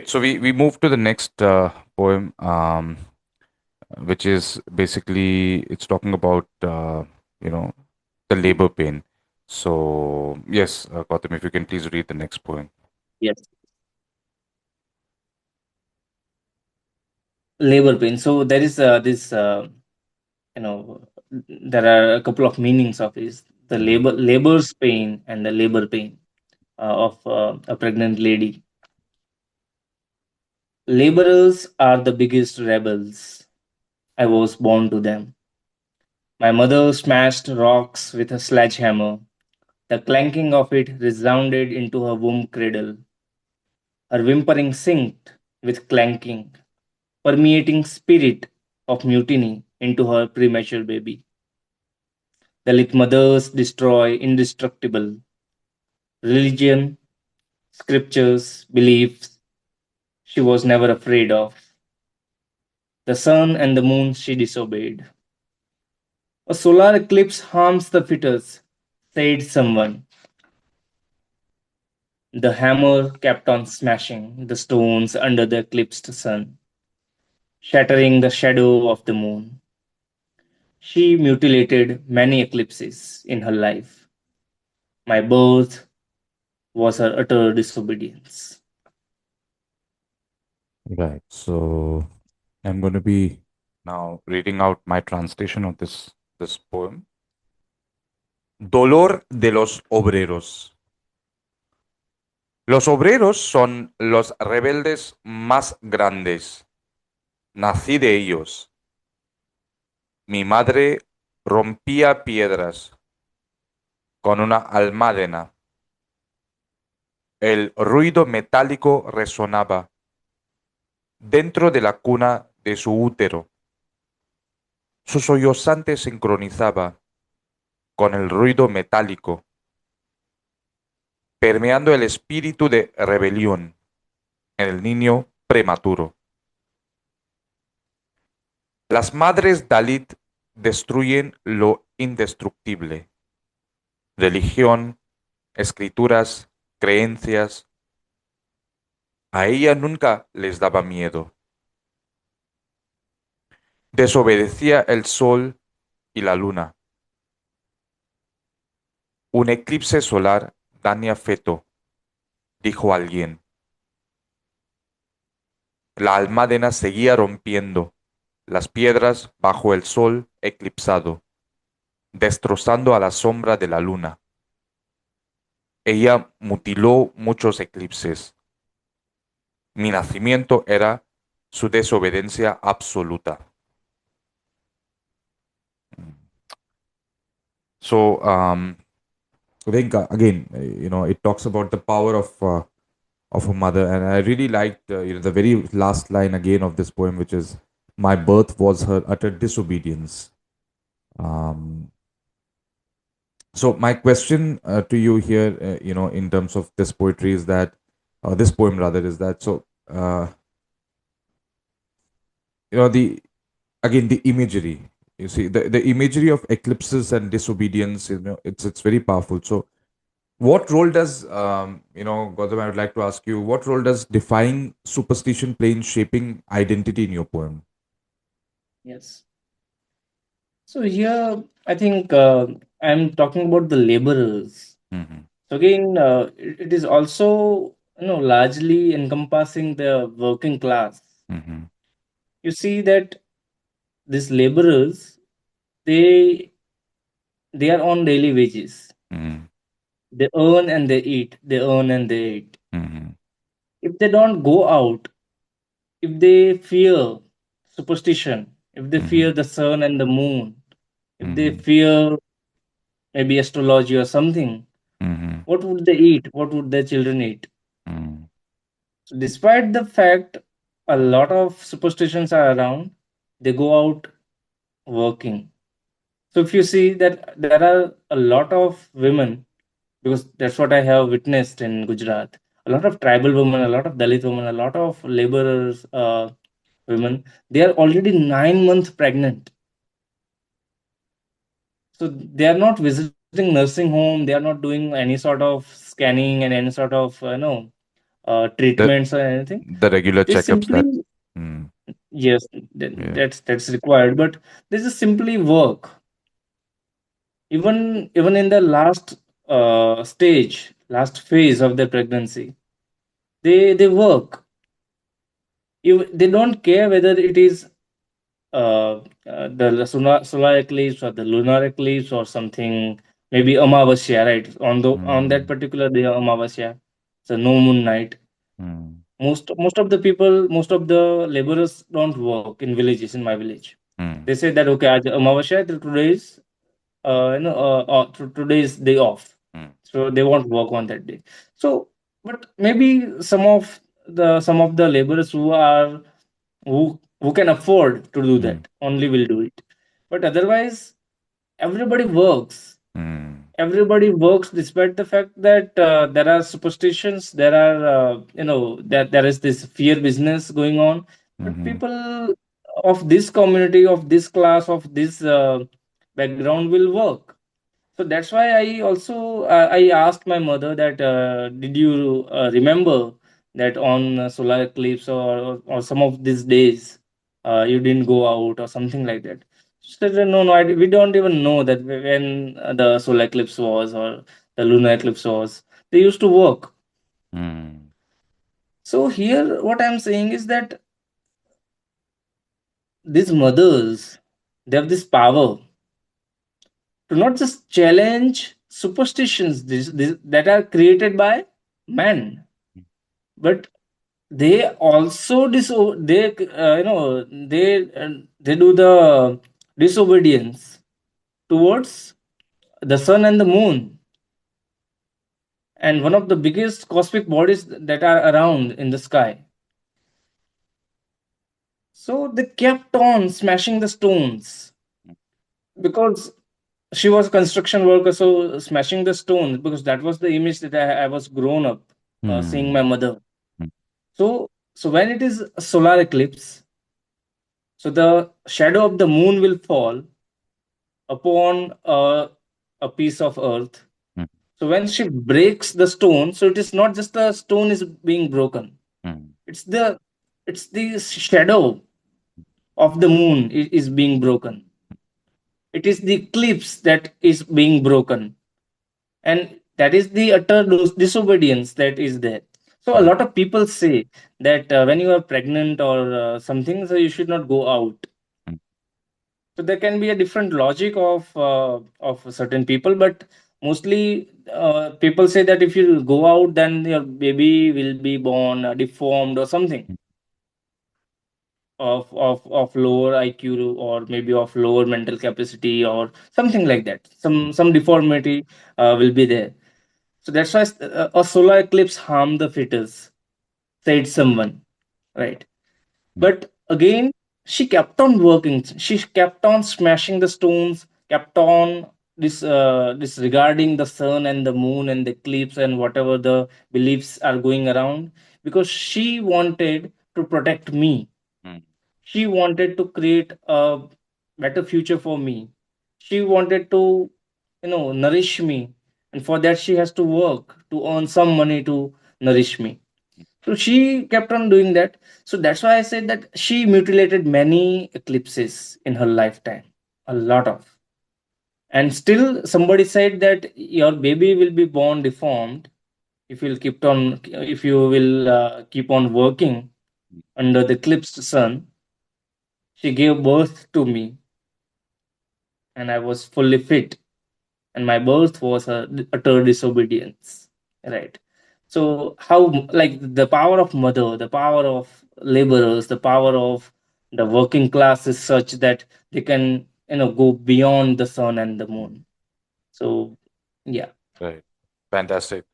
So we move to the next poem, which is basically it's talking about you know the labor pain. So yes, Gautam, if you can please read the next poem. Yes. Labor pain. So there is this, you know, there are a couple of meanings of this. The Mhm. labor's pain and the labor pain of a pregnant lady. Laborers are the biggest rebels. I was born to them. My mother smashed rocks with a sledgehammer. The clanking of it resounded into her womb cradle. Her whimpering synced with clanking, permeating spirit of mutiny into her premature baby. Dalit mothers destroy indestructible religion, scriptures, beliefs she was never afraid of. The sun and the moon she disobeyed. A solar eclipse harms the fetus, said someone. The hammer kept on smashing the stones under the eclipsed sun, shattering the shadow of the moon. She mutilated many eclipses in her life. My birth was her utter disobedience. Right. So I'm going to be now reading out my translation of this poem. Dolor de los obreros. Los obreros son los rebeldes más grandes. Nací de ellos. Mi madre rompía piedras con una almádena. El ruido metálico resonaba dentro de la cuna de su útero. Su sollozante sincronizaba con el ruido metálico, permeando el espíritu de rebelión en el niño prematuro. Las madres Dalit destruyen lo indestructible: religión, escrituras, creencias. A ella nunca les daba miedo. Desobedecía el sol y la luna. Un eclipse solar daña feto, dijo alguien. La almádena seguía rompiendo las piedras bajo el sol eclipsado, destrozando a la sombra de la luna. Ella mutiló muchos eclipses. Mi nacimiento era su desobediencia absoluta. So, I think again, it talks about the power of a mother, and I really liked the very last line again of this poem, which is, "My birth was her utter disobedience." Um, so, my question to you here, in terms of this poetry, is that this poem rather is that the again the imagery. You see, the imagery of eclipses and disobedience. It's very powerful. So, what role does, Gautam, I would like to ask you, what role does defying superstition play in shaping identity in your poem? Yes. So here, I think I'm talking about the laborers. Mm-hmm. So again, it is also largely encompassing the working class. Mm-hmm. You see that these laborers, they they are on daily wages. Mm-hmm. They earn and they eat. They earn and they eat. Mm-hmm. If they don't go out, if they fear superstition, if they Mm-hmm. fear the sun and the moon, if they Mm-hmm. fear maybe astrology or something, Mm-hmm. what would they eat? What would their children eat? Mm-hmm. So despite the fact a lot of superstitions are around, they go out working. So if you see that there are a lot of women, because that's what I have witnessed in Gujarat, a lot of tribal women, a lot of Dalit women, a lot of laborers, women, they are already 9 months pregnant. So they are not visiting nursing home. They are not doing any sort of scanning and any sort of The treatments or anything. the regular They checkups that. simply, Mm, yes, yeah. that's required, but this is simply work. Even in the last stage, last phase of the pregnancy, they work. They don't care whether it is the solar eclipse or the lunar eclipse or something, maybe Amavasya, right? On that Mm, particular day, Amavasya, it's a no moon night. mm, Most of the people, most of the laborers don't work in villages. In my village, mm, they say that okay, aaj Amavasya, today is today is day off, mm, so they won't work on that day. So, but maybe some of the laborers who can afford to do mm, that only will do it, but otherwise everybody works. mm, Everybody works despite the fact that there are superstitions, there are that there is this fear business going on, but mhm, people of this community, of this class, of this background will work. So that's why I also I asked my mother that did you remember that on solar eclipse or some of these days you didn't go out or something like that. She said no, no, we don't even know that when the solar eclipse was or the lunar eclipse was. They used to work. mm, So here what I'm saying is that these mothers, they have this power to not just challenge superstitions that are created by men, but they also they do the disobedience towards the sun and the moon and one of the biggest cosmic bodies that are around in the sky. So they kept on smashing the stones because she was a construction worker, so smashing the stones because that was the image that I was grown up seeing my mm, mother. mm, So when it is a solar eclipse, so the shadow of the moon will fall upon a piece of earth. mm, So when she breaks the stone, so it is not just the stone is being broken. mm, It's the shadow of the moon is being broken. It is the eclipse that is being broken, and that is the utter disobedience that is there. So a mm, lot of people say that when you are pregnant or something, so you should not go out. mm, So there can be a different logic of certain people, but mostly people say that if you go out, then your baby will be born deformed or something of lower IQ or maybe of lower mental capacity or something like that. Some deformity will be there. So that's why a solar eclipse harm the fetus, said someone, right? mm, But again, she kept on working. She kept on smashing the stones, kept on disregarding the sun and the moon and the eclipse and whatever the beliefs are going around because she wanted to protect me. mm, She wanted to create a better future for me. She wanted to, nourish me. And for that, she has to work to earn some money to nourish me. So she kept on doing that. So that's why I said that she mutilated many eclipses in her lifetime. A lot of. And still somebody said that your baby will be born deformed if you will keep on working under the eclipsed sun. She gave birth to me and I was fully fit, and my birth was a utter disobedience. Right. So how like the power of mother, the power of laborers, the power of the working class is such that they can go beyond the sun and the mm. moon. So yeah. Right. Fantastic.